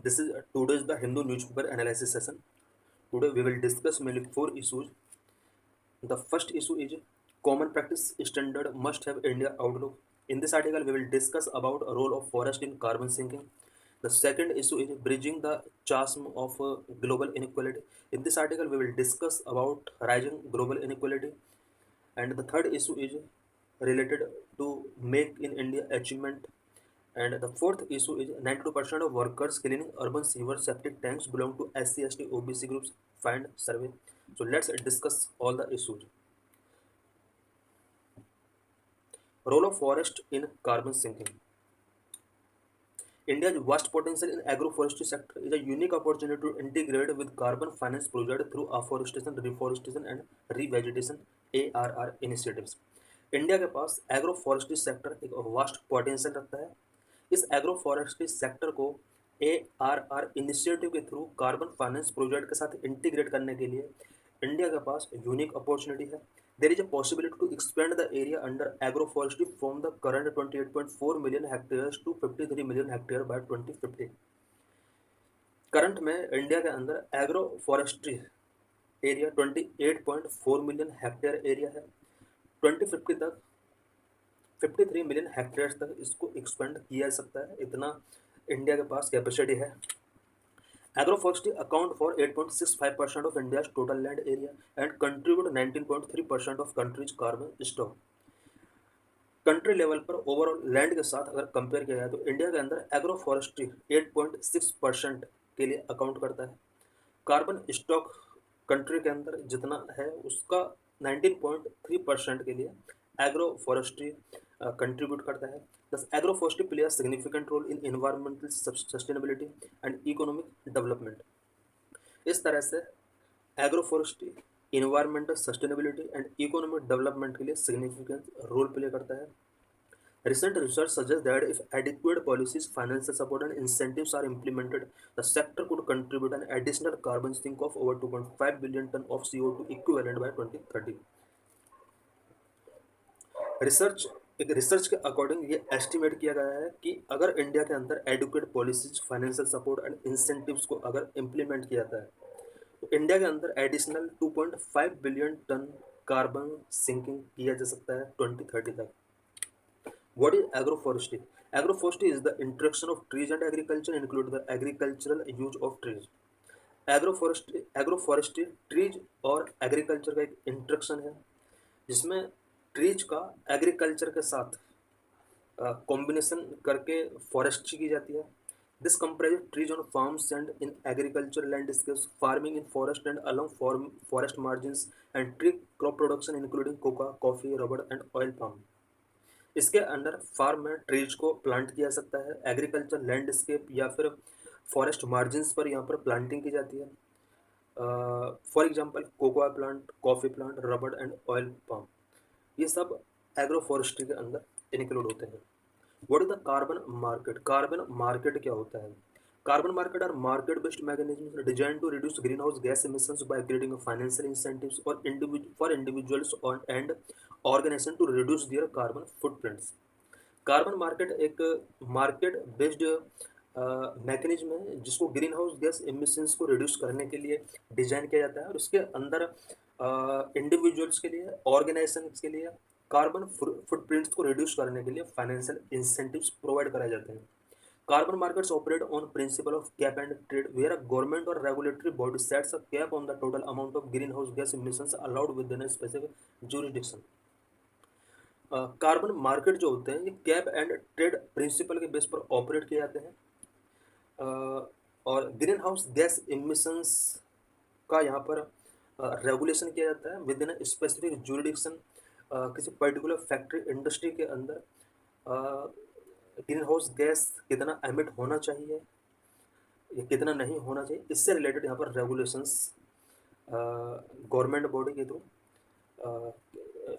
This is today's the Hindu newspaper analysis session. Today we will discuss mainly four issues. The first issue is common practice standard must have India outlook. In this article, we will discuss about a role of forest in carbon sinking. The second issue is bridging the chasm of global inequality. In this article, we will discuss about rising global inequality. And the third issue is related to make in India achievement. And the fourth issue is 92% of workers cleaning urban sewer septic tanks belong to SC, ST, OBC groups, find survey. So let's discuss all the issues. Role of forest in carbon sinking. India's vast potential in agroforestry sector is a unique opportunity to integrate with carbon finance project through afforestation, reforestation and revegetation ARR initiatives. India के पास agro forestry sector एक vast potential रखता है। इस एग्रो forestry सेक्टर को ARR initiative के थ्रू कार्बन फाइनेंस प्रोजेक्ट के साथ इंटीग्रेट करने के लिए इंडिया के पास यूनिक अपॉर्चुनिटी है। There is a possibility to expand the area under agro forestry from the current 28.4 million hectares to 53 million hectare by 2050। Current में इंडिया के अंदर agro forestry area 28.4 million hectare area है। 2050 तक 53 million hectare तक इसको expand किया जा सकता है, इतना इंडिया के पास कैपेसिटी है। Agroforestry account for 8.65% of India's total land area and contribute 19.3% of country's carbon stock. Country level पर ओवरऑल लैंड के साथ अगर कंपेयर किया जाए तो इंडिया के अंदर एग्रो फॉरेस्ट्री 8.6% के लिए अकाउंट करता है। कार्बन स्टॉक कंट्री के अंदर जितना है उसका 19.3% के लिए एग्रो फॉरेस्ट्री कंट्रीब्यूट करता है। Thus, agroforestry play a significant role in environmental sustainability and economic development. इस तरह से agroforestry environmental sustainability and economic development के लिए सिग्निफिकेंट रोल प्ले करता है। Recent research suggests that if adequate policies, financial support, and incentives are implemented, the sector could contribute an additional carbon sink of over 2.5 billion ton of CO2 equivalent by 2030. Research के according ये estimate किया गया है कि अगर India के अंदर adequate policies, financial support and incentives को अगर इम्प्लीमेंट किया जाता है तो इंडिया के अंदर additional 2.5 billion ton carbon sinking किया जा सकता है 2030 तक। What is agroforestry? Agroforestry is the interaction of trees and agriculture, include the agricultural use of trees. Agroforestry trees और एग्रीकल्चर का एक इंट्रैक्शन है जिसमें ट्रीज का एग्रीकल्चर के साथ कॉम्बिनेशन करके फॉरेस्ट्री की जाती है। This comprise trees on farms and in agriculture landscapes, farming in forest and along forest margins and tree crop production including Coca, coffee, rubber and oil palm. इसके अंदर farm में trees को plant किया जा सकता है, एग्रीकल्चर लैंडस्केप या फिर फॉरेस्ट मार्जिन्स पर यहाँ पर प्लांटिंग की जाती है। For example cocoa plant, coffee plant, rubber and oil palm, ये सब एग्रो फॉरेस्ट्री के अंदर इंक्लूड होते हैं। What is the carbon market? Carbon market क्या होता है? Carbon market are market based mechanism design to reduce green house gas emissions by creating a financial incentives for individuals and organization to reduce their carbon footprints. Carbon Market एक market based mechanism है जिसको green house gas emissions को reduce करने के लिए design किया जाता है और उसके अंदर इंडिविजुअल्स के लिए, ऑर्गेनाइजेशन के लिए कार्बन फुटप्रिंट्स को रिड्यूस करने के लिए फाइनेंशियल इंसेंटिव्स प्रोवाइड कराए जाते हैं। Carbon markets operate on principle of cap and trade, where a government or regulatory body sets a cap on the total amount of greenhouse gas emissions allowed within a specific jurisdiction. Carbon market जो होते हैं ये cap and trade principal के base पर operate किए जाते हैं और ग्रीन हाउस गैस एमिशंस का यहाँ पर रेगुलेशन किया जाता है विद इन स्पेसिफिक जुरिडिक्शन। किसी पर्टिकुलर फैक्ट्री इंडस्ट्री के अंदर ग्रीन हाउस गैस कितना एमिट होना चाहिए या कितना नहीं होना चाहिए, इससे रिलेटेड यहाँ पर रेगुलेशंस गवर्नमेंट बॉडी के थ्रू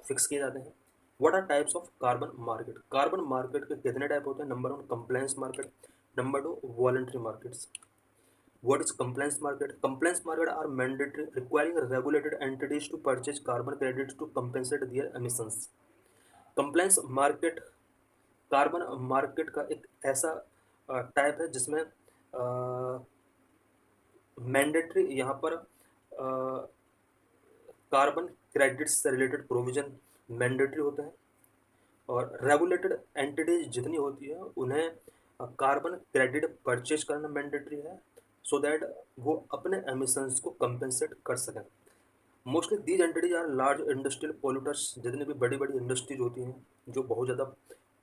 फिक्स किए जाते हैं। What are types of carbon market? Carbon market के कितने टाइप होते हैं? Number 1 compliance market, number 2 voluntary markets. What is compliance market? Compliance market are mandatory, requiring regulated entities to purchase carbon credits to compensate their emissions. Compliance market carbon market का एक ऐसा type है जिसमें mandatory यहाँ पर carbon credits से related provision mandatory होते हैं, और रेगुलेटेड एंटिटीज जितनी होती है उन्हें कार्बन क्रेडिट परचेज करना मैंडेटरी है, सो दैट वो अपने एमिशंस को कंपेंसेट कर सकें। Mostly these entities are large industrial polluters, जितनी भी बड़ी बड़ी इंडस्ट्रीज होती हैं जो बहुत ज़्यादा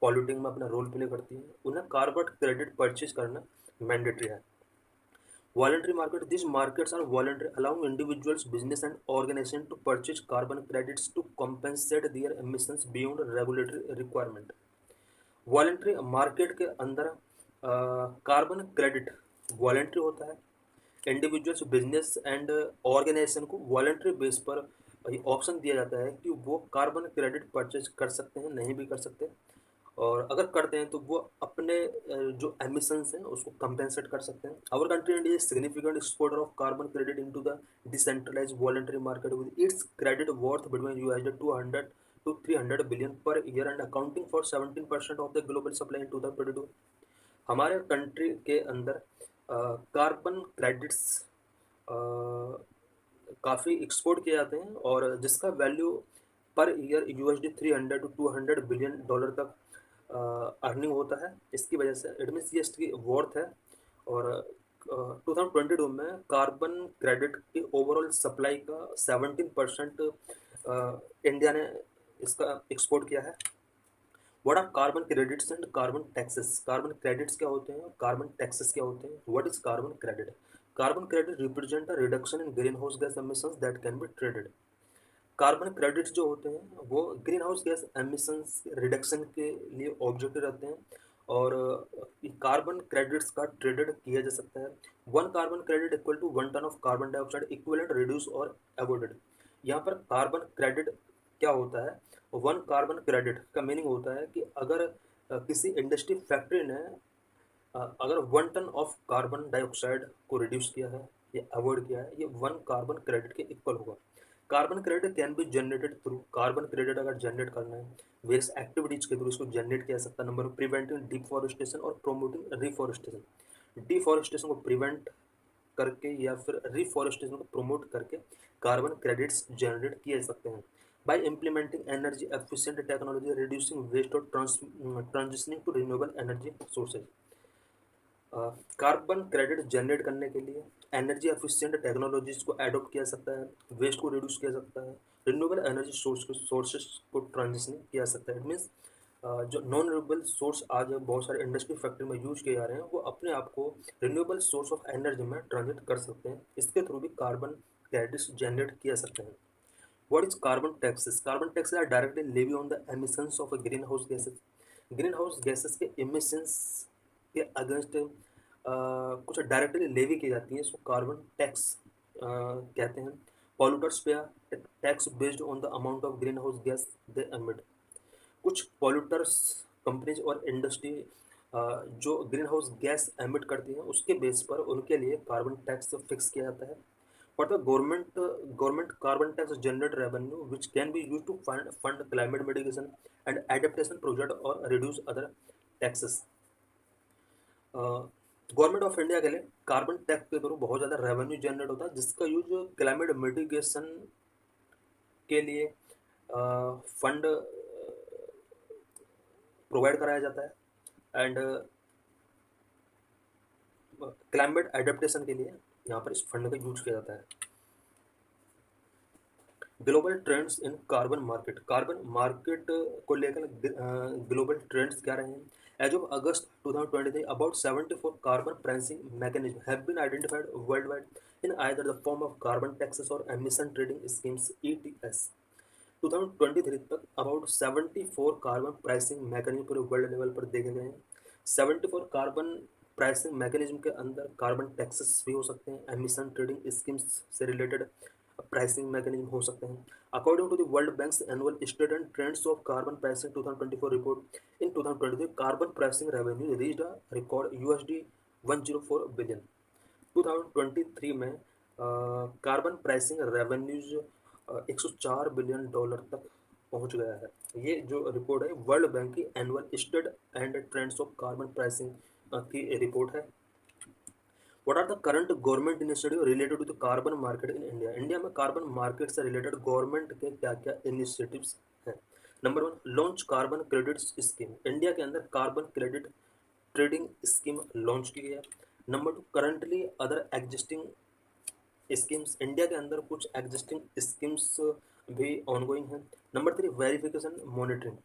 पॉल्यूटिंग में अपना रोल प्ले करती हैं, उन्हें कार्बन क्रेडिट परचेज करना मैंडेटरी है। Voluntary market. These markets are voluntary, allowing individuals, business, and organizations to purchase carbon credits to compensate their emissions beyond regulatory requirement. Voluntary market के अंदर carbon credit voluntary होता है। Individuals, business and organisation को voluntary base पर option दिया जाता है कि वो कार्बन क्रेडिट परचेज कर सकते हैं, नहीं भी कर सकते, और अगर करते हैं तो वो अपने जो एमिशंस हैं उसको कंपेंसेट कर सकते हैं। Our country India is significant exporter of carbon credit into the decentralised voluntary market with its credit worth between $200 to $300 billion per year and accounting for 17% of the global supply in 2022। हमारे country के अंदर carbon credits काफ़ी export किए जाते हैं, और जिसका value per year $300 to $200 billion तक अर्निंग होता है। इसकी वजह से इट मीन्स ये इसकी वर्थ है। और 2022 में कार्बन क्रेडिट की ओवरऑल सप्लाई का 17% इंडिया ने इसका एक्सपोर्ट किया है। What are carbon credits and carbon taxes? Carbon credits क्या होते हैं, कार्बन टैक्सेस क्या होते हैं? What is carbon credit? Carbon credit represent a reduction in green house gas emissions that can be traded. Carbon credits जो होते हैं वो green house gas emissions reduction के लिए ऑब्जेक्टिव रहते हैं, और कार्बन क्रेडिट्स का ट्रेडेड किया जा सकता है। One carbon credit equal to 1 ton of carbon dioxide equivalent reduce और अवॉइडेड। यहाँ पर कार्बन क्रेडिट क्या होता है? वन कार्बन क्रेडिट का मीनिंग होता है कि अगर किसी इंडस्ट्री फैक्ट्री ने अगर 1 टन ऑफ कार्बन डाइऑक्साइड को रिड्यूस किया है या अवॉइड किया है, ये 1 कार्बन क्रेडिट के इक्वल होगा। Carbon credit can be generated through, carbon credit अगर जनरेट करना है वेरियस एक्टिविटीज के थ्रू इसको जनरेट किया जा सकता है। नंबर, प्रिवेंटिंग डिफॉरेस्टेशन और प्रोमोटिंग रिफॉरेस्टेशन। डिफॉरेस्टेशन को प्रिवेंट करके या फिर रिफॉरेस्टेशन को प्रमोट करके कार्बन क्रेडिट्स जनरेट किए जा सकते हैं। By implementing energy efficient technology, reducing waste और transitioning to renewable energy sources. Carbon credit generate करने के लिए एनर्जी एफिशिएंट टेक्नोलॉजीज को एडॉप्ट किया जा सकता है, वेस्ट को रिड्यूस किया जा सकता है, रिन्यूएबल एनर्जी सोर्सेज को ट्रांजिशन किया जा सकता है। इट मीन्स जो नॉन रिन्यूएबल सोर्स आज बहुत सारे इंडस्ट्री फैक्ट्री में यूज किए जा रहे हैं, वो अपने आप को रिन्यूएबल सोर्स ऑफ एनर्जी में ट्रांजिट कर सकते हैं। इसके थ्रू भी कार्बन क्रेडिट्स जनरेट किया जा सकते हैं। What is carbon taxes? Carbon taxes are directly levy on the emissions of a greenhouse gases. Greenhouse gases के emissions के अगेंस्ट कुछ डायरेक्टली लेवी की जाती है, इसको कार्बन टैक्स कहते हैं। पॉल्यूटर्स पे tax based on the amount of green house gas they emit. कुछ पॉल्यूटर्स कंपनीज और इंडस्ट्री जो ग्रीन हाउस गैस एमिट करती हैं उसके बेस पर उनके लिए कार्बन टैक्स फिक्स किया जाता है। But the government carbon tax generate revenue which can be used to fund climate mitigation and adaptation project or reduce other taxes। Government of India के लिए कार्बन टैक्स के through बहुत ज़्यादा revenue generate होता है, जिसका यूज क्लाइमेट मिटिगेशन के लिए फंड प्रोवाइड कराया जाता है, एंड क्लाइमेट एडेप्टेशन के लिए यहाँ पर इस फंड का यूज किया जाता है। Global trends in carbon market. Carbon market को लेकर ग्लोबल ट्रेंड्स क्या रहे हैं? As of August 2023 about 74 carbon pricing mechanism have been identified world wide in either the form of carbon taxes और एमिशन ट्रेडिंग स्कीम्स ETS। 2023 तक about 74 carbon pricing mechanism पूरे world level पर देखे गए हैं। 74 कार्बन प्राइसिंग मैकेनिज्म के अंदर carbon taxes भी हो सकते हैं, एमिशन ट्रेडिंग स्कीम्स से रिलेटेड प्राइसिंग मैकेनिज्म हो सकते हैं। According to the World Bank's annual state and trends of carbon pricing 2024 report, in 2023 carbon pricing revenue reached a record $104 billion. 2023 में कार्बन प्राइसिंग रेवेन्यूज $104 बिलियन तक पहुंच गया है। ये जो रिपोर्ट है वर्ल्ड बैंक की annual state and trends of carbon pricing की रिपोर्ट है। What are the current government initiative related to the carbon market in India? India में कार्बन मार्केट से रिलेटेड गवर्नमेंट के क्या क्या इनिशिएटिव्स हैं? Number one, launch carbon credit scheme. India के अंदर carbon credit trading scheme launch की गई है। Number two, currently other existing schemes. India के अंदर कुछ एग्जिस्टिंग स्कीम्स भी ऑनगोइंग हैं। Number three, verification monitoring.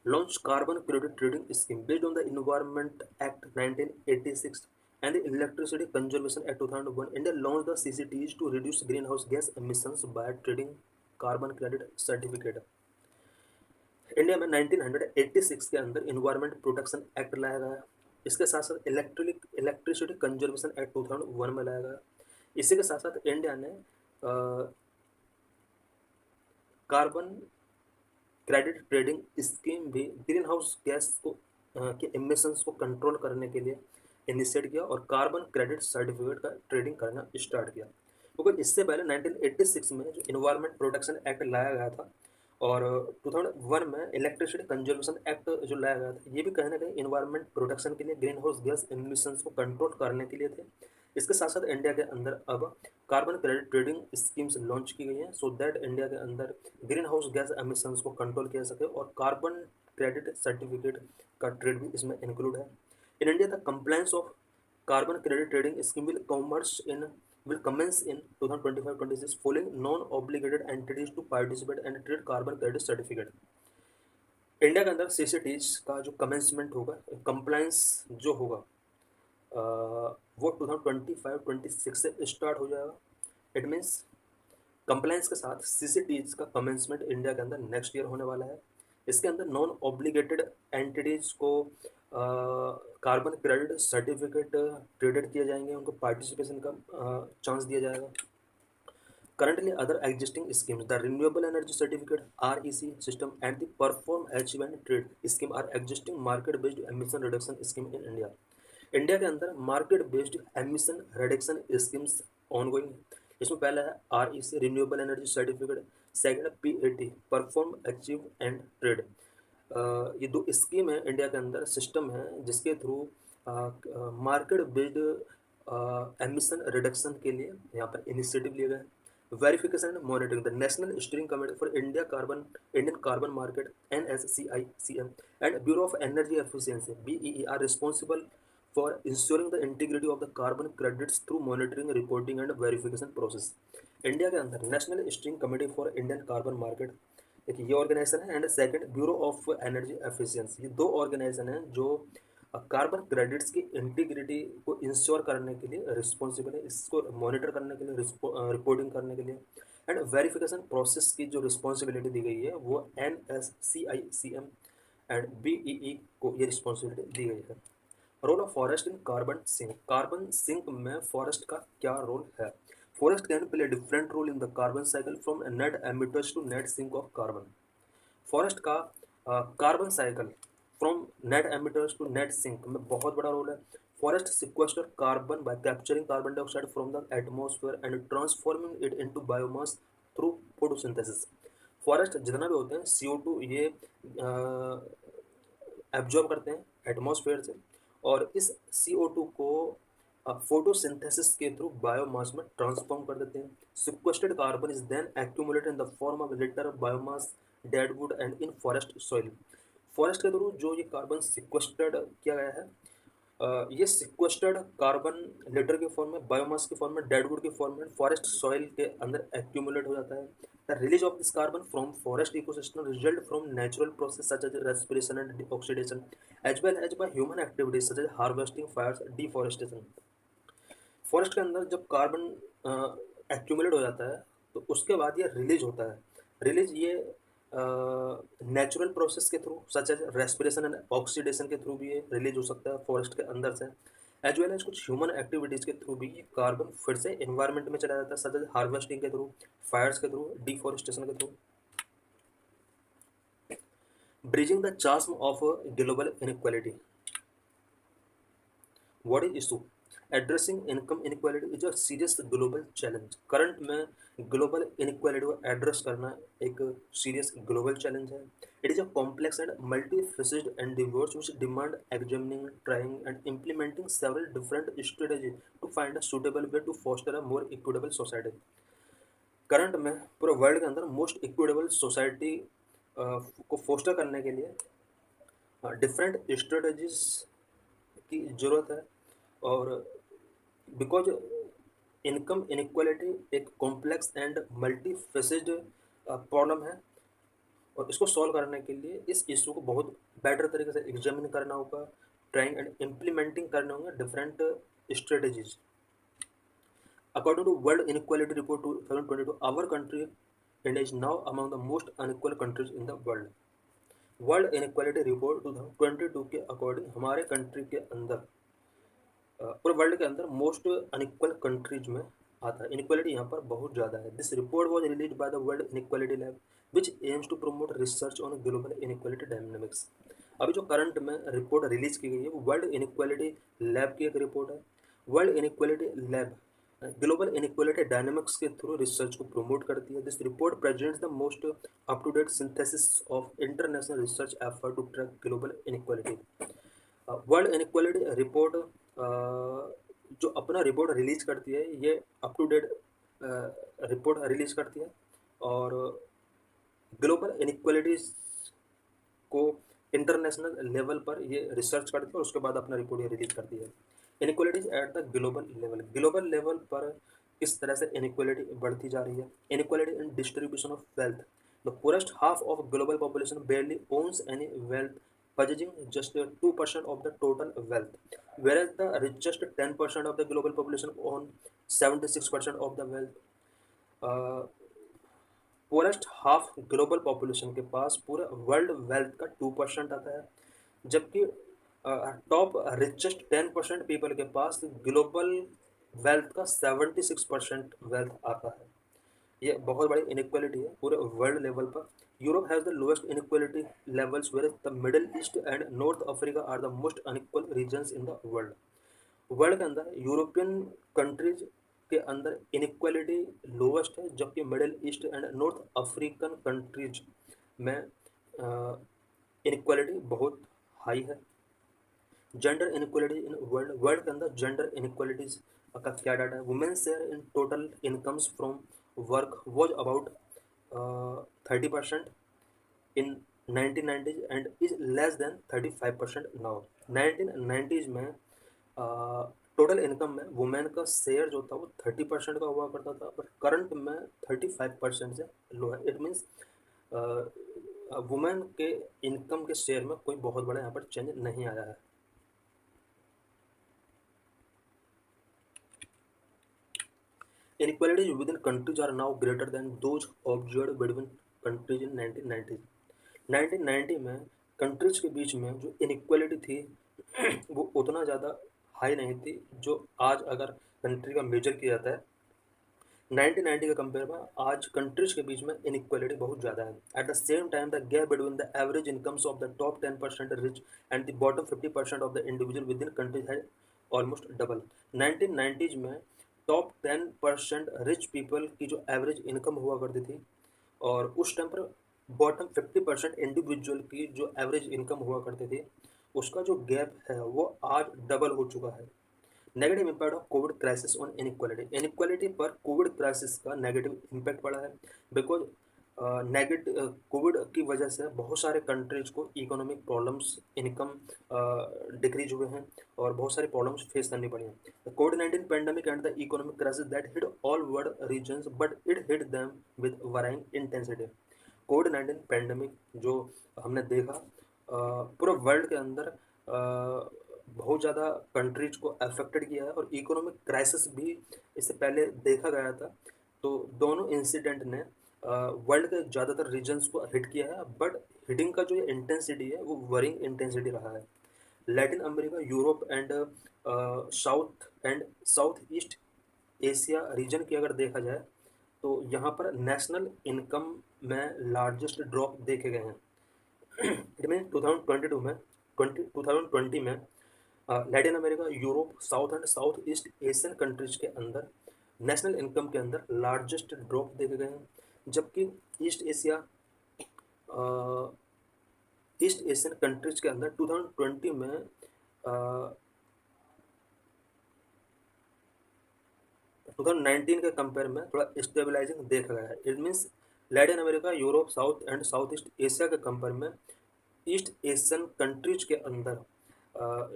Launched carbon credit trading scheme based on the Environment Act 1986 and the Electricity Conservation Act 2001. India launched the CCTs to reduce greenhouse gas emissions by trading carbon credit certificate. India में 1986 के अंदर environment protection act लाया गया। इसके साथ साथ electricity conservation act 2001 में लाया गया। इसी के साथ साथ इंडिया ने कार्बन क्रेडिट ट्रेडिंग स्कीम भी ग्रीन हाउस गैस को के एमिशंस को कंट्रोल करने के लिए इनिशिएट किया और कार्बन क्रेडिट सर्टिफिकेट का ट्रेडिंग करना स्टार्ट किया। क्योंकि इससे पहले 1986 में जो इन्वायरमेंट प्रोटेक्शन एक्ट लाया गया था और 2001 में इलेक्ट्रिसिटी कंजर्वेशन एक्ट जो लाया गया था, ये भी कहीं ना कहीं इन्वायरमेंट प्रोटेक्शन के लिए, ग्रीन हाउस गैस एमिशंस को कंट्रोल करने के लिए थे। इसके साथ साथ इंडिया के अंदर अब carbon credit trading schemes launch की गई हैं सो दैट इंडिया के अंदर ग्रीन हाउस गैस एमिशंस को कंट्रोल किया सके और कार्बन क्रेडिट सर्टिफिकेट का ट्रेड भी इसमें इंक्लूड है। इन India the compliance of carbon credit trading scheme will commence in 2025-26 following non-obligated entities to participate and trade carbon credit certificate। India के अंदर सीसीटीज का जो कमेंसमेंट होगा, कंप्लायंस जो होगा वो 2025-26 से स्टार्ट हो जाएगा। इट मीन्स कंप्लायंस के साथ सीसीटीज का कमेंसमेंट इंडिया के अंदर नेक्स्ट ईयर होने वाला है। इसके अंदर नॉन ऑब्लिगेटेड एंटिटीज को कार्बन क्रेडिट सर्टिफिकेट ट्रेडेड किए जाएंगे, उनको पार्टिसिपेशन का चांस दिया जाएगा। Currently, other existing schemes, the Renewable Energy Certificate (REC) system and the Perform Achievement Trade scheme are existing market-based emission reduction scheme in India। India के अंदर market based emission reduction schemes ongoing है। इसमें पहला है REC renewable energy certificate, second PAT perform achieve and trade. ये दो scheme है India के अंदर, सिस्टम है जिसके through market based emission reduction के लिए यहाँ पर इनिशिएटिव लिए गए। Verification and monitoring, the National Steering Committee for Indian Carbon Market NSCICM and Bureau of Energy Efficiency BEE are responsible for insuring the integrity of the carbon credits through monitoring, reporting and verification process. India के अंदर National Steering Committee for Indian Carbon Market एक ये organisation है and second Bureau of Energy efficiency. ये दो organisation हैं जो carbon credits की इंटीग्रिटी को इंश्योर करने के लिए रिस्पॉन्सिबल है, इसको मॉनिटर करने के लिए, रिपोर्टिंग करने के लिए एंड वेरिफिकेशन प्रोसेस की जो रिस्पॉन्सिबिलिटी दी गई है वो NSCICM एंड BEE को ये रिस्पॉन्सिबिलिटी दी गई है। Role of forest in carbon sink, carbon sink में फॉरेस्ट का क्या रोल है? Forest can play different role in the carbon cycle from net emitters to net sink of carbon. Forest का carbon cycle from net emitters to net sink में बहुत बड़ा role है। Forest sequester carbon by capturing carbon dioxide from the atmosphere and transforming it into biomass through photosynthesis. Forest जितना भी होते हैं CO2 ये एब्जॉर्ब करते हैं एटमॉस्फेयर से और इस CO2 को फोटोसिंथेसिस के थ्रू बायोमास में ट्रांसफॉर्म कर देते हैं। Sequestered carbon is then accumulated in the form of litter biomass, dead wood and in forest soil. Forest के थ्रू जो ये कार्बन सिक्वेस्टेड किया गया है, ये सिक्वेस्टेड कार्बन लेटर के फॉर्म में, बायोमास के फॉर्म में, डेडवुड के फॉर्म में फॉरेस्ट सॉइल के अंदर एक्यूमुलेट हो जाता है। The release of this carbon from forest ecosystem result from natural process such as respiration and oxidation as well as by human activities such as harvesting, fires, deforestation. Forest के अंदर जब carbon accumulate हो जाता है तो उसके बाद ये रिलीज होता है। रिलीज ये नेचुरल प्रोसेस के through such as respiration and oxidation के थ्रू भी ये रिलीज हो सकता है फॉरेस्ट के अंदर से, एज वेल एज कुछ ह्यूमन एक्टिविटीज़ के थ्रू भी ये कार्बन फिर से इन्वायरमेंट में चला जाता है सच एज हार्वेस्टिंग के थ्रू, फायर्स के थ्रू, डिफॉरेस्टेशन के थ्रू। Bridging the chasm of global inequality, what is issue? Addressing income inequality is a serious global challenge. Current में ग्लोबल इनक्वालिटी को एड्रेस करना एक सीरियस ग्लोबल चैलेंज है। It is a complex and multi-faceted endeavors which demand examining, trying and implementing several different strategies to find a suitable way to foster a more equitable society। Current में पूरे world के अंदर most equitable society को poster करने के लिए different strategies की ज़रूरत है। और बिकॉज इनकम इनक्वालिटी एक complex and multi facet problem है, और इसको सॉल्व करने के लिए इस इशू को बहुत बेटर तरीके से एग्जामिन करना होगा, ट्राइंग एंड इम्प्लीमेंटिंग करने होंगे different strategies. According to World Inequality Report 2022, our country, India, is now among the most unequal countries in the world। World Inequality report 2022 के अकॉर्डिंग हमारे कंट्री के अंदर पूरे वर्ल्ड के अंदर मोस्ट अनइक्वल कंट्रीज में आता है। इनक्वालिटी यहाँ पर बहुत ज़्यादा है। This report was release by the World Inequality Lab which aims to promote research on global inequality dynamics. अभी जो करंट में रिपोर्ट रिलीज की गई है वो वर्ल्ड इनक्वालिटी लैब की एक रिपोर्ट है। World Inequality Lab global inequality dynamics के थ्रू रिसर्च को प्रमोट करती है। This report presents the most up to date synthesis of international research effort to track global inequality. World Inequality report जो अपना report release करती है ये up to date report release करती है, और ग्लोबल इनक्वालिटीज को इंटरनेशनल लेवल पर ये रिसर्च करती है और उसके बाद अपना रिपोर्ट ये रिलीज करती है। Inequalities at the global level पर किस तरह से इनक्वालिटी बढ़ती जा रही है। Inequality in distribution of wealth. The poorest half of global population barely owns any wealth, possessing just 2% of the total wealth, whereas the richest 10% of the global population own 76% of the wealth। Poorest half global population के पास पूरा world wealth का 2% आता है, जबकि top richest 10% people के पास global wealth का 76% wealth आता है। ये बहुत बड़ी इनक्वालिटी है पूरे वर्ल्ड लेवल पर। Europe has the lowest inequality levels, where the Middle East and North Africa are the most unequal regions in the world. World के अंदर यूरोपियन कंट्रीज के अंदर इनक्वालिटी लोवेस्ट है, जबकि middle East and north African countries में inequality बहुत high है। Gender inequality in world के अंदर जेंडर इनक्वालिटीज का क्या डाटा है। Women share in total incomes from work was about 30% in 1990s and is less than 35% now. 1990s में total income में वुमेन का शेयर जो था वो 30% का हुआ करता था, पर करंट में 35% से लो है। इट मीन्स वुमेन के इनकम के शेयर में कोई बहुत बड़ा यहाँ पर चेंज नहीं आया है। Inequalities within countries are now greater than those observed between countries in 1990। 1990 में कंट्रीज के बीच में जो इनक्वालिटी थी वो उतना ज़्यादा हाई नहीं थी जो आज अगर कंट्री का मेजर किया जाता है। 1990 के कंपेयर में आज कंट्रीज के बीच में इनक्वालिटी बहुत ज़्यादा है। At the same time the gap between the average incomes of the top 10% rich and the bottom 50% of the individual with in countries है ऑलमोस्ट डबल। 1990s में टॉप 10% रिच पीपल की जो average income हुआ करती थी, और उस time पर बॉटम 50% इंडिविजुअल की जो एवरेज इनकम हुआ करती थी, उसका जो गैप है वो आज डबल हो चुका है। Negative impact of Covid crisis on inequality. Inequality पर कोविड क्राइसिस का नेगेटिव इम्पैक्ट पड़ा है, बिकॉज कोविड की वजह से बहुत सारे कंट्रीज को इकोनॉमिक प्रॉब्लम्स, इनकम डिक्रीज हुए हैं और बहुत सारी प्रॉब्लम्स फेस करनी पड़ी हैं। The covid pandemic and the economic crisis that hit all world regions but it hit them with varying intensity. Covid pandemic जो हमने देखा पूरे वर्ल्ड के अंदर बहुत ज़्यादा कंट्रीज को अफेक्टेड किया है, और इकोनॉमिक क्राइसिस भी इससे पहले देखा गया था। तो दोनों इंसिडेंट ने वर्ल्ड के ज़्यादातर रीजन्स को हिट किया है, बट हिटिंग का जो ये इंटेंसिटी है वो वरिंग इंटेंसिटी रहा है। Latin America, Europe and south east Asia region की अगर देखा जाए तो यहाँ पर नेशनल इनकम में लार्जेस्ट ड्रॉप देखे गए हैं। इट मीन 2020 में Latin America, Europe, south and south east Asian countries के अंदर नेशनल इनकम के अंदर लार्जेस्ट ड्रॉप देखे गए हैं, जबकि east Asia east Asian countries के अंदर 2020 में 2019 के कंपेयर में थोड़ा स्टेबलाइजिंग देखा गया है। It means Latin America, Europe, south and south east Asia के कंपेयर में ईस्ट एशियन कंट्रीज के अंदर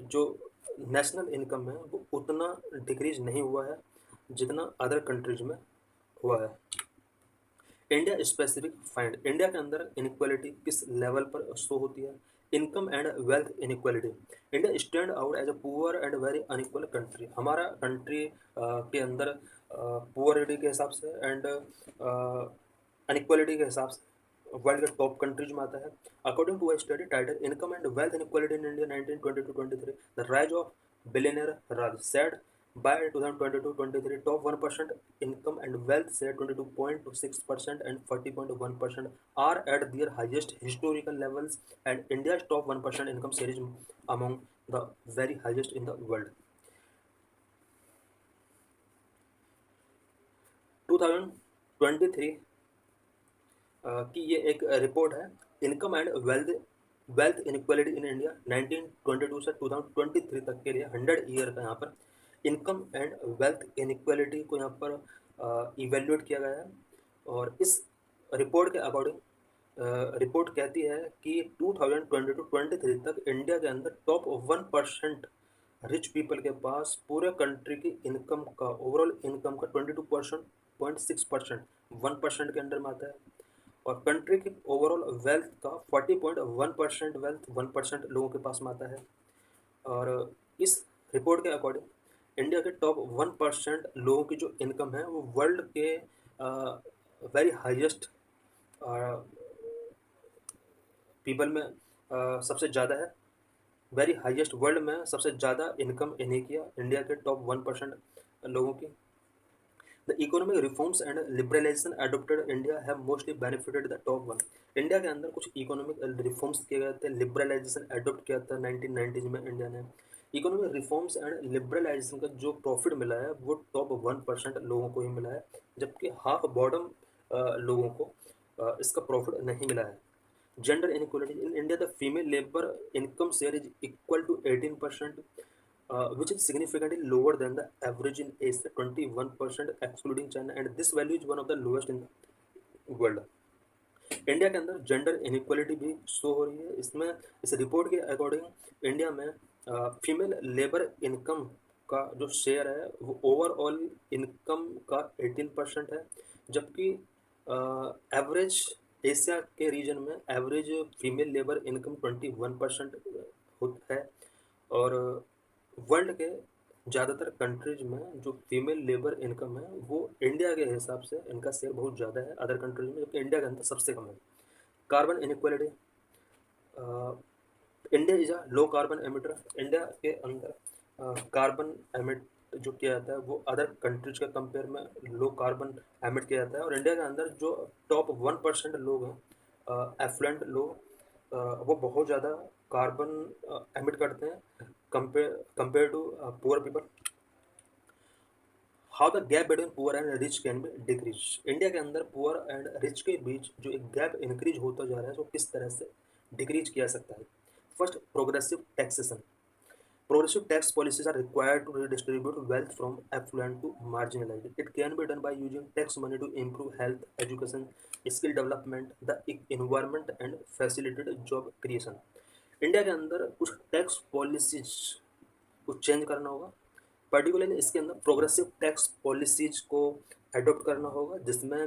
जो नेशनल इनकम है वो उतना डिक्रीज नहीं हुआ है जितना अदर कंट्रीज में हुआ है। इंडिया स्पेसिफिक फाइंड, इंडिया के अंदर इनक्वालिटी किस लेवल पर शो होती है? Income and wealth inequality, India stand out as a poor and very unequal country. हमारा कंट्री के अंदर पुअरिटी के हिसाब से एंड अनइक्वालिटी के हिसाब से वर्ल्ड के टॉप कंट्रीज में आता है। According to a study title income and wealth inequality in India 1920-23, the rise of billionaire Raj said by 2022-23 top 1% income and wealth share 22.6% and 40.1% are at their highest historical levels, and India's top 1% income share is among the very highest in the world. 2023 की ये एक report है, income and wealth inequality in India 1922 से 2023 तक के लिए 100 year का यहाँ पर इनकम एंड वेल्थ इनक्वालिटी को यहाँ पर इवेल्युएट किया गया है। और इस रिपोर्ट के अकॉर्डिंग रिपोर्ट कहती है कि 2022-23 तक इंडिया के अंदर टॉप 1% रिच पीपल के पास पूरे कंट्री की इनकम का ओवरऑल इनकम का 22.6% 1% के अंडर में आता है, और कंट्री की ओवरऑल वेल्थ का 40.1% वेल्थ 1% लोगों के पास में आता है। और इस रिपोर्ट के अकॉर्डिंग इंडिया के टॉप 1% लोगों की जो इनकम है वो वर्ल्ड के वेरी हाईएस्ट पीपल में सबसे ज़्यादा है। वेरी हाईएस्ट वर्ल्ड में सबसे ज़्यादा इनकम इन्हीं की है, इंडिया के टॉप 1% लोगों की। The economic reforms and liberalization adopted India have mostly benefited the top one. India के अंदर कुछ इकोनॉमिक रिफॉर्म्स किए गए थे, लिबरलाइजेशन अडोप्ट किया था 1990s में इंडिया ने। इकोनॉमिक रिफॉर्म्स एंड लिबरलाइजेशन का जो प्रॉफिट मिला है वो टॉप 1% लोगों को ही मिला है, जबकि हाफ बॉटम लोगों को इसका प्रॉफिट नहीं मिला है। Gender inequality in India, the female labour income share is equal to 18%, which is significantly lower than the average in Asia 21% excluding China, and this value is one of the lowest in the world. India के अंदर gender inequality भी show हो रही है। इसमें इस report के according India में फीमेल लेबर इनकम का जो शेयर है वो ओवरऑल इनकम का 18% है, जबकि एवरेज एशिया के रीजन में एवरेज फीमेल लेबर इनकम 21% है, और वर्ल्ड के ज़्यादातर कंट्रीज में जो फीमेल लेबर इनकम है वो इंडिया के हिसाब से इनका शेयर बहुत ज़्यादा है अदर कंट्रीज में, जबकि इंडिया के अंदर सबसे कम है। Carbon inequality, India is a low carbon emitter, India के अंदर कार्बन एमिट जो किया जाता है वो अदर कंट्रीज के कंपेयर में लो कार्बन एमिट किया जाता है, और इंडिया के अंदर जो टॉप 1% लोग हैं एफ्लुएंट लोग वो बहुत ज़्यादा कार्बन एमिट करते हैं compare to poor people. How the gap between poor and rich can be decrease, India के अंदर पुअर एंड रिच के बीच जो एक गैप इंक्रीज होता जा रहा है तो किस तरह से डिक्रीज किया सकता है? First, progressive taxation, progressive tax policies are required to redistribute wealth from affluent to marginalized. It can be done by using tax money to improve health, education, skill development, the environment and facilitate job creation. India के अंदर कुछ tax policies को change करना होगा, particularly इसके अंदर progressive tax policies को adopt करना होगा, जिसमें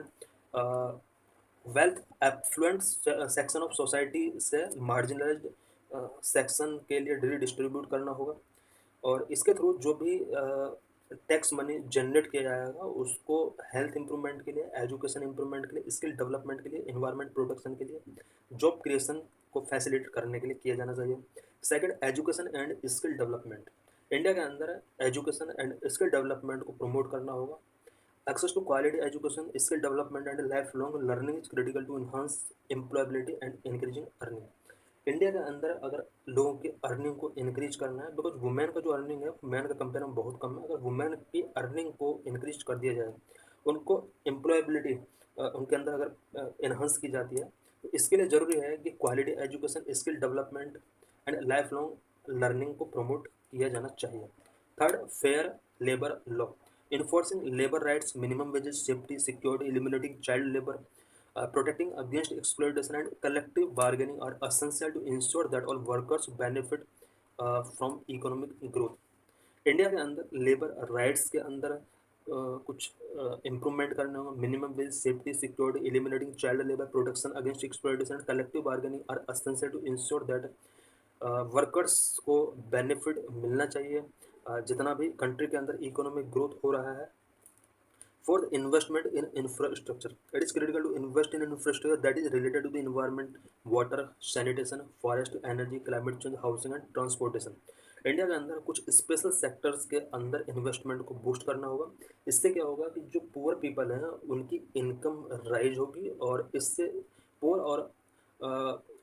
wealth affluent section of society से मार्जिनलाइज्ड सेक्शन के लिए डिस्ट्रीब्यूट करना होगा, और इसके थ्रू जो भी टैक्स मनी जनरेट किया जाएगा उसको हेल्थ इंप्रूवमेंट के लिए, एजुकेशन इंप्रूवमेंट के लिए, स्किल डेवलपमेंट के लिए, इन्वायरमेंट प्रोटेक्शन के लिए, जॉब क्रिएशन को फैसिलिटेट करने के लिए किया जाना चाहिए। Second, education and skill development, India के अंदर एजुकेशन एंड स्किल डेवलपमेंट को प्रमोट करना होगा। Access to quality education, skill development and lifelong learning is critical to enhance employability and increasing earning. India के अंदर अगर लोगों की अर्निंग को इंक्रीज करना है, बिकॉज वुमेन का जो अर्निंग है मैन के कंपेयर में बहुत कम है, अगर वुमेन की अर्निंग को इंक्रीज कर दिया जाए, उनको एम्प्लॉयबिलिटी उनके अंदर अगर इन्हांस की जाती है, तो इसके लिए ज़रूरी है कि quality education, skill development and life long learning को प्रमोट किया जाना चाहिए। Third, fair labour law, enforcing labour rights, minimum wages, safety, security, eliminating child labor, protecting against exploitation and collective bargaining are essential to ensure that all workers benefit from economic growth। India के अंदर labour rights के अंदर कुछ improvement करना होगा। Minimum wage, safety, security, eliminating child labour, protection against exploitation and collective bargaining are essential to ensure that workers को benefit मिलना चाहिए जितना भी कंट्री के अंदर इकोनॉमिक ग्रोथ हो रहा है। Fourth, investment in infrastructure. It is critical to invest in infrastructure that is related to the environment, water, sanitation, forest, energy, climate change, housing and transportation। India के अंदर कुछ स्पेशल सेक्टर्स के अंदर investment को boost करना होगा। इससे क्या होगा कि जो पुअर पीपल हैं उनकी इनकम राइज होगी और इससे पुअर और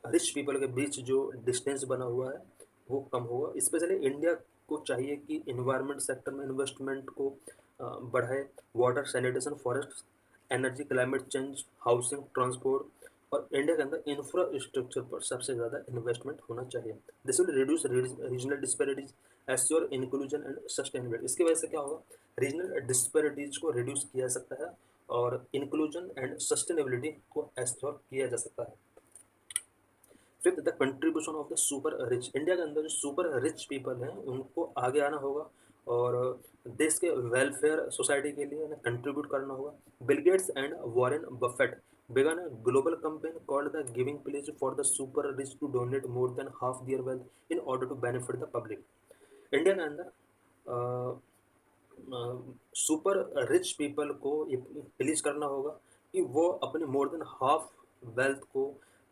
रिच पीपल के बीच जो डिस्टेंस बना हुआ है वो कम होगा। स्पेशली इंडिया को चाहिए कि इन्वायरमेंट सेक्टर में इन्वेस्टमेंट को बढ़ाए। Water, sanitation, forest, energy, climate change, housing, transport और इंडिया के अंदर इंफ्रास्ट्रक्चर पर सबसे ज़्यादा इन्वेस्टमेंट होना चाहिए। This will reduce regional disparities, assure inclusion and sustainability. इसकी वजह से क्या होगा, रीजनल डिस्पैरिटीज को रिड्यूस किया जा सकता है और इंक्लूजन एंड सस्टेनेबिलिटी को एश्योर किया जा सकता है। Fifth, the contribution of the super rich. India के अंदर जो सुपर रिच पीपल हैं उनको आगे आना होगा और देश के वेलफेयर सोसाइटी के लिए कंट्रीब्यूट करना होगा। Bill Gates and Warren Buffett began a global campaign called the Giving Pledge for the super rich to donate more than half their wealth in order to benefit the public। India के अंदर super rich people को ये please करना होगा कि वो अपने more than half wealth को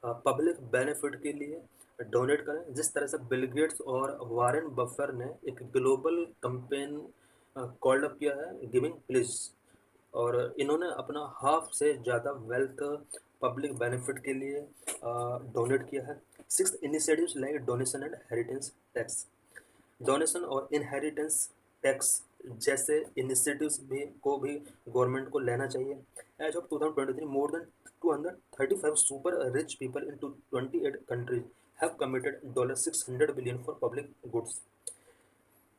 पब्लिक बेनिफिट के लिए डोनेट करें। जिस तरह से बिल गेट्स और वारेन बफर ने एक ग्लोबल कैंपेन कॉल्ड अप किया है, गिविंग प्लीज, और इन्होंने अपना हाफ से ज़्यादा वेल्थ पब्लिक बेनिफिट के लिए डोनेट किया है। Six, initiatives like donation and heritage tax. Donation और इनहेरिटेंस टैक्स जैसे इनिशिएटिव्स भी गवर्नमेंट को लेना चाहिए। As of 2023, more than 235 super rich people in 28 countries have committed $600 billion for public goods.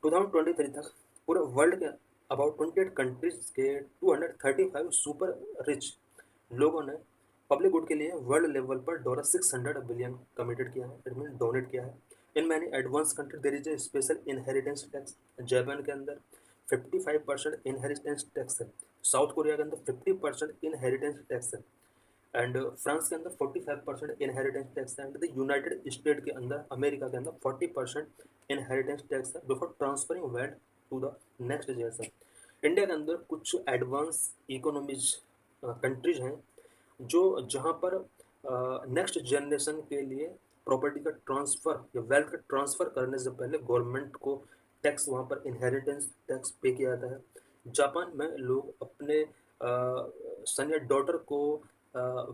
2023 तक पूरे वर्ल्ड के अबाउट 28 कंट्रीज के 235 सुपर रिच लोगों ने पब्लिक गुड के लिए वर्ल्ड लेवल पर $600 बिलियन कमिटेड किया है, इट मीन डोनेट किया है। In many advance country there is a special inheritance tax. Japan के अंदर 55% इनहेरिटेंस टैक्स है। साउथ कोरिया के अंदर 50% इनहेरिटेंस टैक्स है। एंड फ्रांस के अंदर 45% इनहेरिटेंस टैक्स है। एंड द यूनाइटेड स्टेट के अंदर, अमेरिका के अंदर 40% इनहेरिटेंस टैक्स है before transferring wealth to the next generation. India के अंदर कुछ एडवांस इकोनॉमीज कंट्रीज हैं जो जहाँ पर नेक्स्ट जनरेशन के लिए प्रॉपर्टी का ट्रांसफ़र या वेल्थ का ट्रांसफ़र करने से पहले गवर्नमेंट को टैक्स वहाँ पर इनहेरिटेंस टैक्स पे किया जाता है। जापान में लोग अपने सन या डॉटर को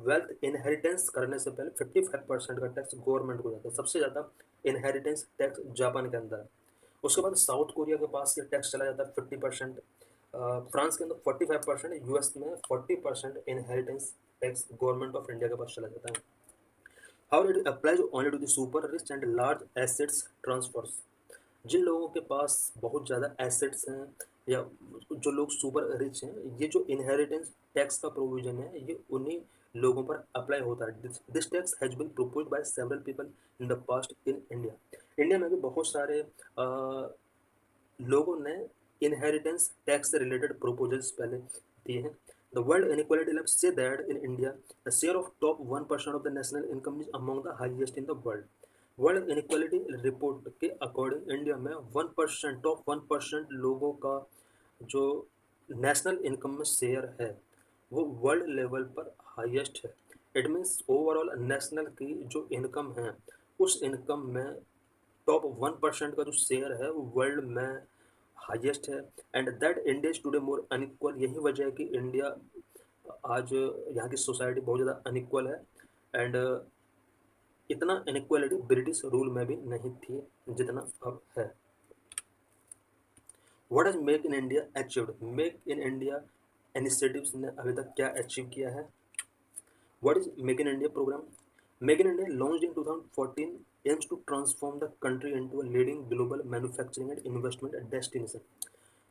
वेल्थ इनहेरिटेंस करने से पहले 55% का टैक्स गवर्नमेंट को जाता है। सबसे ज़्यादा इनहेरिटेंस टैक्स जापान के अंदर है। उसके बाद साउथ कोरिया के पास ये टैक्स चला जाता है 50%। फ्रांस के अंदर 45%, यूएस में 40% inheritance tax government of India के पास चला जाता है। How it applies only to the super rich and large assets transfers. जिन लोगों के पास बहुत ज़्यादा एसेट्स हैं या जो लोग सुपर रिच हैं, ये जो इनहेरिटेंस टैक्स का प्रोविजन है ये उन्हीं लोगों पर अप्लाई होता है। This tax has been proposed by several people in the past in India. India में भी बहुत सारे लोगों ने इनहेरिटेंस टैक्स से रिलेटेड प्रोपोजल्स पहले दिए हैं। द वर्ल्ड इनइक्वालिटी लैब से that in India the share of top 1% of the national income is among the highest in the world. World inequality report के अकॉर्डिंग इंडिया में 1%, top 1% लोगों का जो नेशनल इनकम में शेयर है वो world level पर हाईएस्ट है। इट मीन्स ओवरऑल नेशनल की जो इनकम है उस इनकम में टॉप 1% का जो शेयर है वो वर्ल्ड में हाईएस्ट है। And that India is today more unequal. यही वजह है कि इंडिया आज यहाँ की सोसाइटी बहुत ज़्यादा अनइक्वल है। एंड इतना इनक्वालिटी ब्रिटिश रूल में भी नहीं थी जितना अब है। What has make in India achieved? Make in India initiatives ने अभी तक क्या अचीव किया है? What is make in India programme? Make in India launched in 2014 aims to transform the country into a leading global manufacturing and investment destination.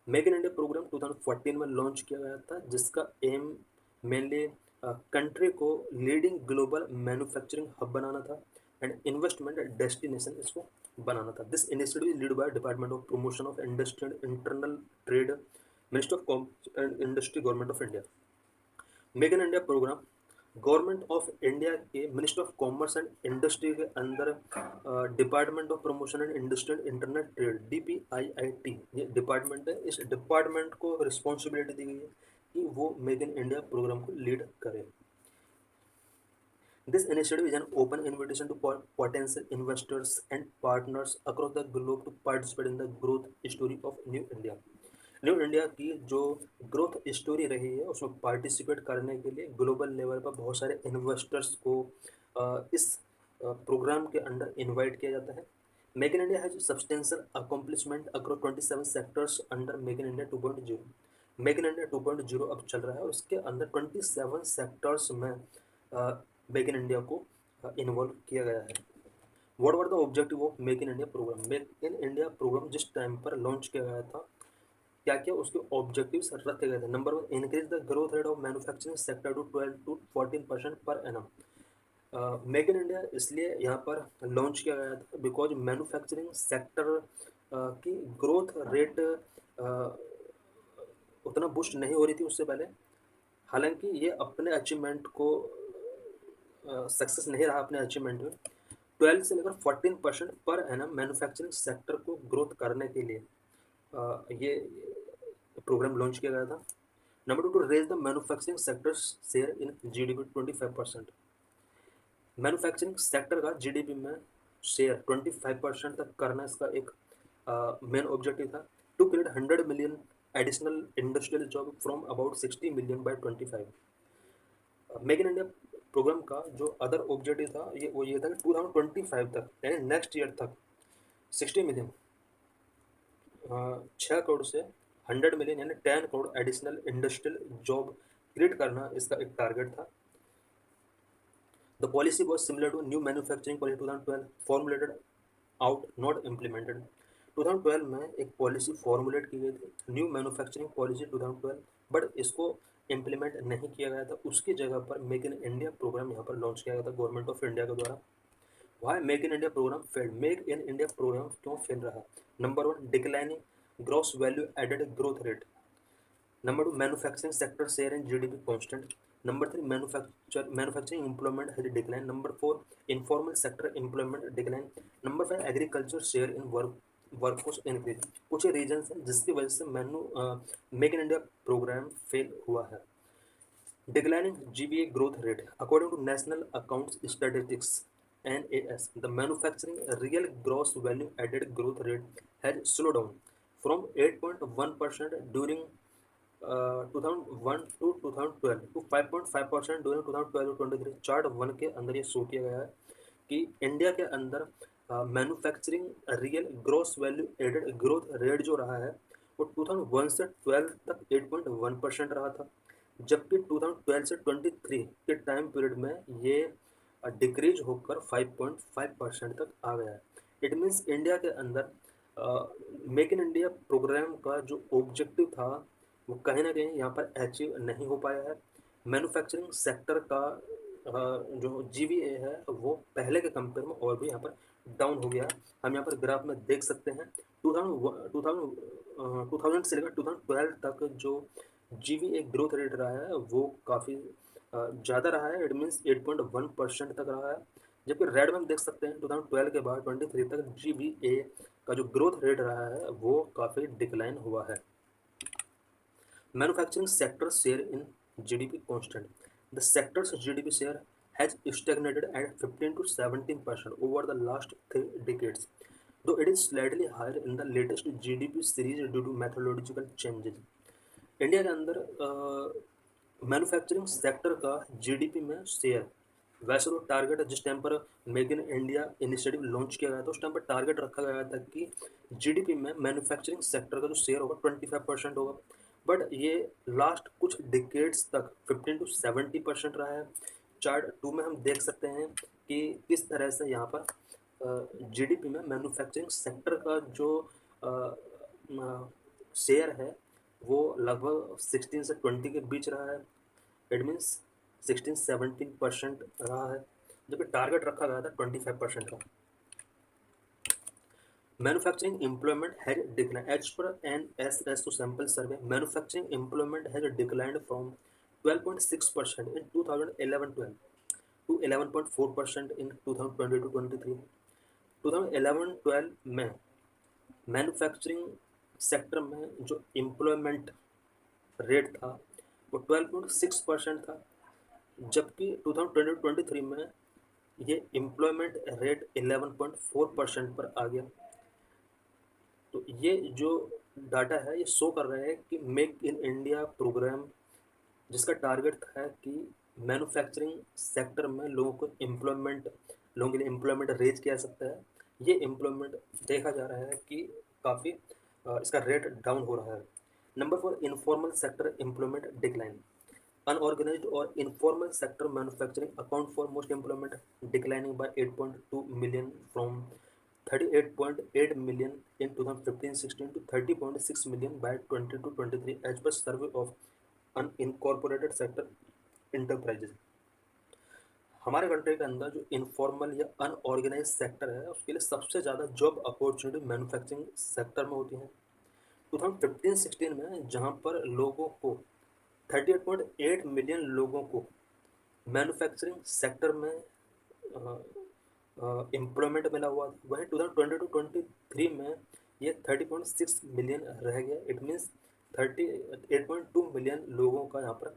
Make in India program 2014 में launch किया गया था, जिसका एम मेनली कंट्री को leading global manufacturing hub बनाना था and investment destination इसको बनाना था। This initiative is lead by department of promotion of industry and internal trade, ministry of commerce and industry, government of India. Make in India program government of India के ministry of commerce and industry के अंदर department of promotion and industry and internet trade DPIIT ये department है। इस department को responsibility दी गई है कि वो मेक इन इंडिया प्रोग्राम को लीड करे। This initiative is an open invitation to potential investors and partners across the globe to participate in the growth story of New India. New India की जो growth story रही है उसमें participate करने के लिए ग्लोबल लेवल पर बहुत सारे इन्वेस्टर्स को इस प्रोग्राम के अंडर इनवाइट किया जाता है। Make in India has substantial accomplishment across 27 sectors under make in India 2.0। Make in India 2.0 अब चल रहा है और उसके अंदर 27 सेक्टर्स में मेक इन इंडिया को इन्वॉल्व किया गया है। What were the objective of make in India programme? Make in India programme जिस टाइम पर लॉन्च किया गया था, क्या क्या उसके ऑब्जेक्टिव्स रखे गए थे? Number 1, increase the growth rate of manufacturing sector to 12 to 14% पर एनम। मेक इन इंडिया इसलिए यहाँ पर लॉन्च किया गया था बिकॉज मैन्युफैक्चरिंग सेक्टर की ग्रोथ रेट उतना बूस्ट नहीं हो रही थी उससे पहले। हालांकि ये अपने अचीवमेंट को सक्सेस नहीं रहा अपने अचीवमेंट में। 12 से लेकर 14% पर एनम मैन्युफैक्चरिंग सेक्टर को ग्रोथ करने के लिए ये प्रोग्राम लॉन्च किया गया था। Number 2, to raise the manufacturing sector share in GDP 25%। Manufacturing sector का GDP में शेयर 25% तक करना इसका एक मेन ऑब्जेक्टिव था। To create 100 million additional industrial job from about 60 million by 25। Make in India programme का जो अदर ऑब्जेक्टिव था ये था कि 2025 तक यानी नेक्स्ट ईयर तक 60 मिलियन 6 करोड़ से 100 मिलियन यानी 10 crore additional industrial job create करना इसका एक टारगेट था। The policy was similar to new manufacturing policy 2012 formulated out not implemented. 2012 में एक पॉलिसी फॉर्मुलेट की गई थी न्यू मैन्युफैक्चरिंग पॉलिसी 2012, बट इसको इम्प्लीमेंट नहीं किया गया था। उसकी जगह पर मेक इन इंडिया प्रोग्राम यहाँ पर लॉन्च किया गया था गवर्नमेंट ऑफ इंडिया के द्वारा। Why make in India programme failed? Make in India programme क्यों फेल रहा? Number 1, declining gross value added growth rate. Number 2, manufacturing sector share in GDP constant. Number 3, manufacturing employment has decline. Number 4, informal sector employment decline. Number 5, agriculture share in workforce increase. कुछ reason हैं जिसकी वजह से make in India programme fail हुआ है। Declining GVA growth rate. According to National Accounts Statistics (NAS), the manufacturing real gross value added growth rate has slowed down from 8.1% during 2001 to 2012 to 5.5% during 2012 to 23। Chart 1 के अंदर ये show किया गया है कि India के अंदर manufacturing real gross value added growth rate जो रहा है वो 2001 से 12 तक 8.1% रहा था, जबकि 2012 से 23 के टाइम पीरियड में ये डिक्रीज होकर 5.5% तक आ गया है। इट मीन्स इंडिया के अंदर मेक इन इंडिया प्रोग्राम का जो ऑब्जेक्टिव था वो कहीं ना कहीं यहाँ पर अचीव नहीं हो पाया है। मैन्युफैक्चरिंग सेक्टर का जो GVA है वो पहले के कंपेयर में और भी यहाँ पर डाउन हो गया। हम यहाँ पर ग्राफ में देख सकते हैं 2000 से लेकर 2012 तक जो GVA ग्रोथ रेट रहा है वो काफ़ी ज़्यादा रहा है। इट मीन्स 8.1% तक रहा है, जबकि रेड में हम देख सकते हैं 2012 के बाद 23 तक GVA का जो ग्रोथ रेट रहा है वो काफ़ी डिक्लाइन हुआ है। Manufacturing sector share in GDP constant. The sectors GDP share has stagnated at 15 to 17% over the last 3 decades, though it is slightly higher in the latest GDP series due to methodological changes। India के अंदर manufacturing sector का GDP में share वैसे तो target जिस time पर make in India initiative launch किया गया था उस टाइम पर टारगेट रखा गया था कि जीडीपी में मैन्युफैक्चरिंग सेक्टर का जो शेयर होगा 25% होगा, बट ये लास्ट कुछ डिकेड्स तक 15 to 70% रहा है। चार्ट 2 में हम देख सकते हैं कि किस तरह से यहाँ पर जीडीपी में मैन्युफैक्चरिंग सेक्टर का जो शेयर है वो लगभग 16 से 20 के बीच रहा है। इट मीन्स 16-17% रहा है, जबकि टारगेट रखा गया था 25% का। Manufacturing employment has decline as per NSS to sample survey. Manufacturing employment has declined from 12.6% in 2011-12 to 11.4% in 2020-23। 2011-12 में मैन्युफैक्चरिंग सेक्टर में जो एम्प्लॉयमेंट रेट था वो 12.6% था, जबकि 2020-23 में ये एम्प्लॉयमेंट रेट 11.4% पर आ गया। तो ये जो डाटा है ये शो कर रहा है कि मेक इन इंडिया प्रोग्राम जिसका टारगेट है कि मैन्युफैक्चरिंग सेक्टर में लोगों के लिए एम्प्लॉयमेंट रेज किया जा सकता है, ये एम्प्लॉयमेंट देखा जा रहा है कि काफ़ी इसका रेट डाउन हो रहा है। Number 4, informal sector employment decline. Unorganized or informal sector manufacturing account for most employment, declining by 8.2 million from 38.8 million in 2015-16 to 30.6 million by 2022-23 as per survey of unincorporated sector enterprises। हमारे country के अंदर जो informal या unorganised sector है उसके लिए सबसे ज़्यादा जॉब अपॉर्चुनिटी मैन्युफैक्चरिंग सेक्टर में होती है। 2015-16 में जहाँ पर लोगों को 38.8 मिलियन लोगों को मैन्युफैक्चरिंग सेक्टर में एम्प्लॉयमेंट मिला हुआ था, वहीं 2020-23 में ये 30.6 मिलियन रह गया। इट मीन्स 38.2 मिलियन लोगों का यहाँ पर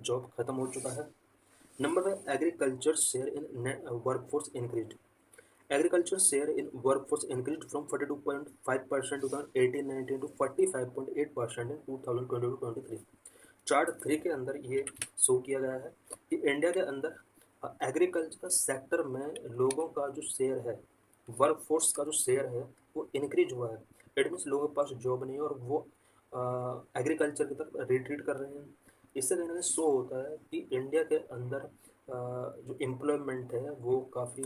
जॉब खत्म हो चुका है। Number 5, agriculture share in workforce increase. Agriculture share in workforce increased from 42.5% 2018-19 to 45.8% in 2022-23। Chart 3 के अंदर ये शो किया गया है कि इंडिया के अंदर एग्रीकल्चर सेक्टर में लोगों का जो शेयर है, वर्कफोर्स का जो शेयर है वो इंक्रीज हुआ है। इट मीन्स लोगों के पास जॉब नहीं है और वो एग्रीकल्चर की तरफ रिट्रीट कर रहे हैं। इससे कहीं ना कहीं शो होता है कि इंडिया के अंदर जो एम्प्लॉयमेंट है वो काफ़ी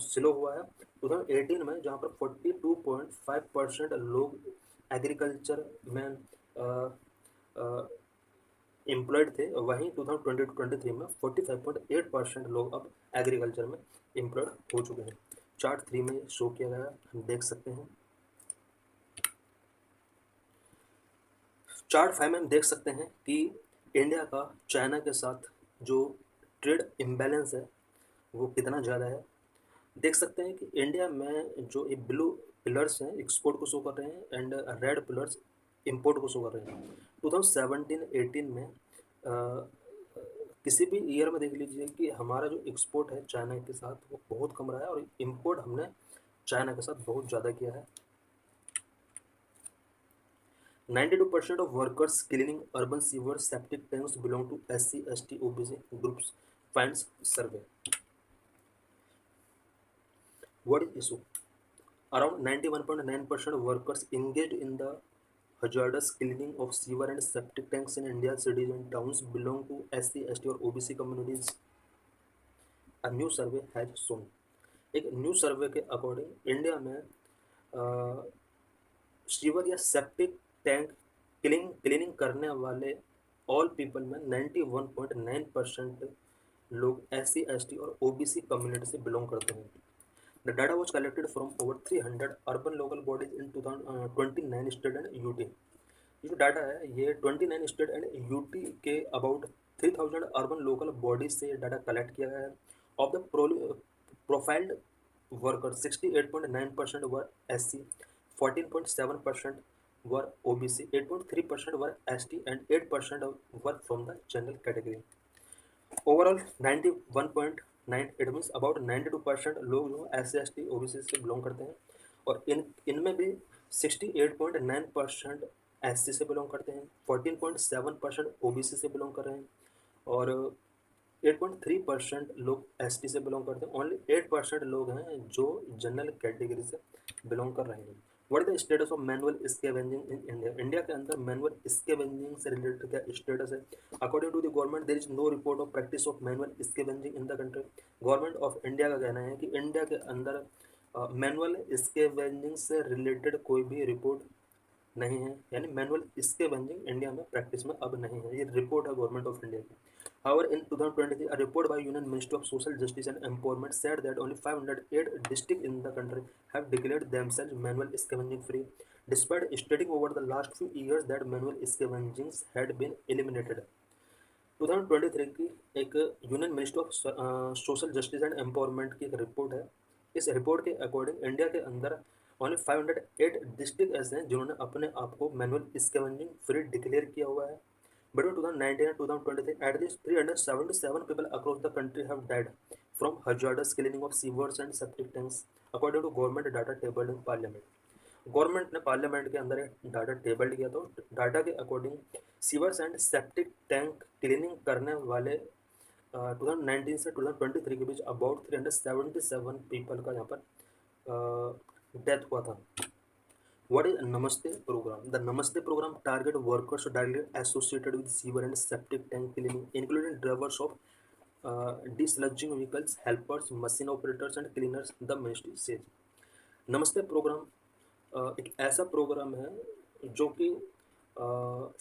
स्लो हुआ है। 2018 में जहाँ पर 42.5% लोग एग्रीकल्चर में एम्प्लॉयड थे, वहीं 2020-23 में 45.8% लोग अब एग्रीकल्चर में एम्प्लॉयड हो चुके हैं। चार्ट 3 में शो किया गया हम देख सकते हैं। चार्ट 5 में हम देख सकते हैं कि इंडिया का चाइना के साथ जो ट्रेड इम्बैलेंस है वो कितना ज़्यादा है। देख सकते हैं कि इंडिया में जो ये ब्लू पिलर्स हैं एक्सपोर्ट को शो कर रहे हैं एंड रेड पिलर्स इंपोर्ट को शो कर रहे हैं। 2017-18 में किसी भी ईयर में देख लीजिए कि हमारा जो एक्सपोर्ट है चाइना के साथ वो बहुत कम रहा है और इंपोर्ट हमने चाइना के साथ बहुत ज़्यादा किया है। 92% of workers cleaning urban sewer septic tanks belong to SC, ST, OBC groups, finds survey. What is issue? Around 91.9% of workers engaged in the hazardous cleaning of sewer and septic tanks in India's cities and towns belong to SC, ST और OBC communities. A new survey has shown. एक new सर्वे के according India में sewer या septic tank cleaning करने वाले all people में 91.9% लोग SC, ST और OBC कम्युनिटी से बिलोंग करते हैं। The data was collected from over 300 urban local bodies in 29 state and UT. ये जो डाटा है ये 29 स्टेट एंड यूटी के अबाउट 3000 अर्बन लोकल बॉडीज से डाटा कलेक्ट किया गया है। Of the profiled worker 68.9% were SC, 14.7% were OBC, 8.3% were ST and 8% were from the general category. Overall 91.9 it means about 92% लोग जो SC, ST, OBC से belong करते हैं और इनमें भी 68.9% SC से बिलोंग करते हैं, 14.7% OBC से बिलोंग कर रहे हैं और 8.3% लोग एसटी से बिलोंग करते हैं, ओनली 8% लोग हैं जो जनरल कैटेगरी से बिलोंग कर रहे हैं। What is the status of manual scavenging in India? India के अंदर मैनुअल स्कैवेंजिंग से रिलेटेड क्या स्टेटस है? According to the government there is no report of practice of manual scavenging in the country. Government of India का कहना है कि India के अंदर मैनुअल स्कैवेंजिंग से रिलेटेड कोई भी रिपोर्ट नहीं है, यानी मैनुअल स्कैवेंजिंग इंडिया में प्रैक्टिस में अब नहीं है। ये रिपोर्ट है गवर्नमेंट ऑफ इंडिया की। However, in 2023, a report by Union Ministry of Social Justice and Empowerment said that only 508 districts in the country have declared themselves manual scavenging free, despite stating over the last few years that manual scavenging had been eliminated. 2023 की एक union ministry of social justice and empowerment की एक report है। इस report के according India के अंदर only 508 district ऐसे हैं जिन्होंने अपने आप को मैनुअल स्कैवेंजिंग फ्री डिक्लेयर किया हुआ है। Between 2019 and 2023, at least 377 people across the country have died from hazardous cleaning of sewers and septic tanks, according to government data tabled in parliament. Government ने पार्लियामेंट के अंदर एक data table किया, तो data के according sewers and septic tank cleaning करने वाले 2019 से 2023 के बीच अबाउट 377 पीपल का यहाँ पर डेथ हुआ था। What is Namaste program? The Namaste program target workers directly associated with sewer and septic tank cleaning, including drivers of desludging vehicles, helpers, machine operators and cleaners, the ministry says. नमस्ते programme एक ऐसा programme है जो कि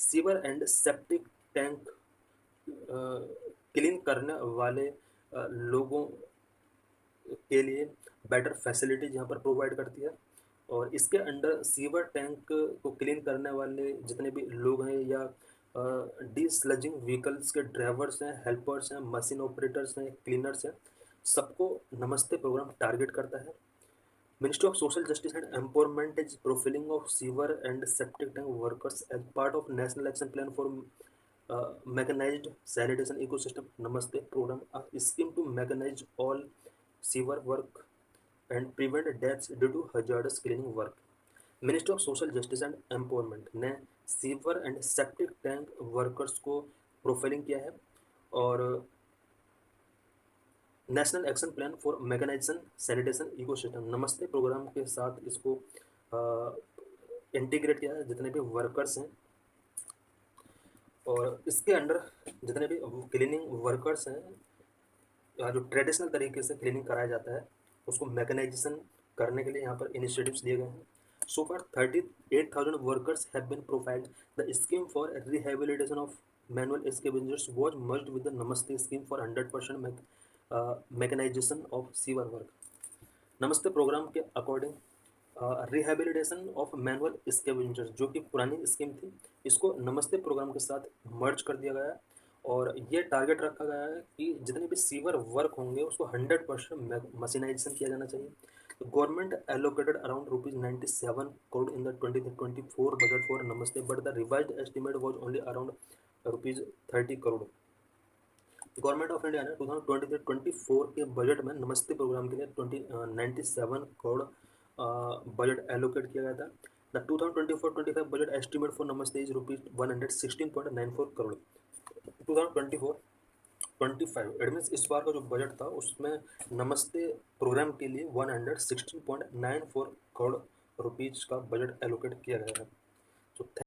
sewer and septic tank clean करने वाले लोगों के लिए बेटर फैसिलिटीज यहाँ पर प्रोवाइड करती है। और इसके अंडर सीवर टैंक को क्लीन करने वाले जितने भी लोग हैं या डीस्लजिंग व्हीकल्स के ड्राइवर्स हैं, हेल्पर्स हैं, मशीन ऑपरेटर्स हैं, क्लीनर्स हैं, सबको नमस्ते प्रोग्राम टारगेट करता है। Ministry of social justice and empowerment is profiling of sewer and septic tank workers as part of national action plan for mechanized sanitation ecosystem. Namaste program a scheme to mechanize all sewer work and prevent deaths due to hazardous cleaning work. Ministry of social justice and empowerment ने sewer and septic tank workers को profiling किया है और national action plan for mechanization sanitation ecosystem Namaste program के साथ इसको integrate किया है जितने भी वर्कर्स हैं। और इसके अंडर जितने भी क्लीनिंग वर्कर्स हैं जो ट्रेडिशनल तरीके से क्लीनिंग कराया जाता है उसको मैकेनाइजेशन करने के लिए यहाँ पर इनिशिएटिव्स लिए गए हैं। So far 38,000 workers have been profiled. The scheme for rehabilitation of manual scavengers was merged with the Namaste scheme for 100% mechanization of sewer work. Namaste program के according rehabilitation of manual scavengers जो कि पुरानी स्कीम थी इसको नमस्ते प्रोग्राम के साथ मर्ज कर दिया गया है और ये टारगेट रखा गया है कि जितने भी सीवर वर्क होंगे उसको 100% मशीनाइजेशन किया जाना चाहिए। तो government allocated around ₹97 crore in the 2024 budget for Namaste but the revised estimate was only around ₹30 crore. Government of India ने 2023-24 के बजट में नमस्ते प्रोग्राम के लिए 97 करोड़ बजट एलोकेट किया गया था। द 2024-25 बजट एस्टिमेट फॉर नमस्ते इज ₹116.94 करोड़। 2024-25 इट मीन्स इस बार का जो बजट था उसमें नमस्ते प्रोग्राम के लिए 116.94 करोड़ रुपीज़ का बजट एलोकेट किया गया है। तो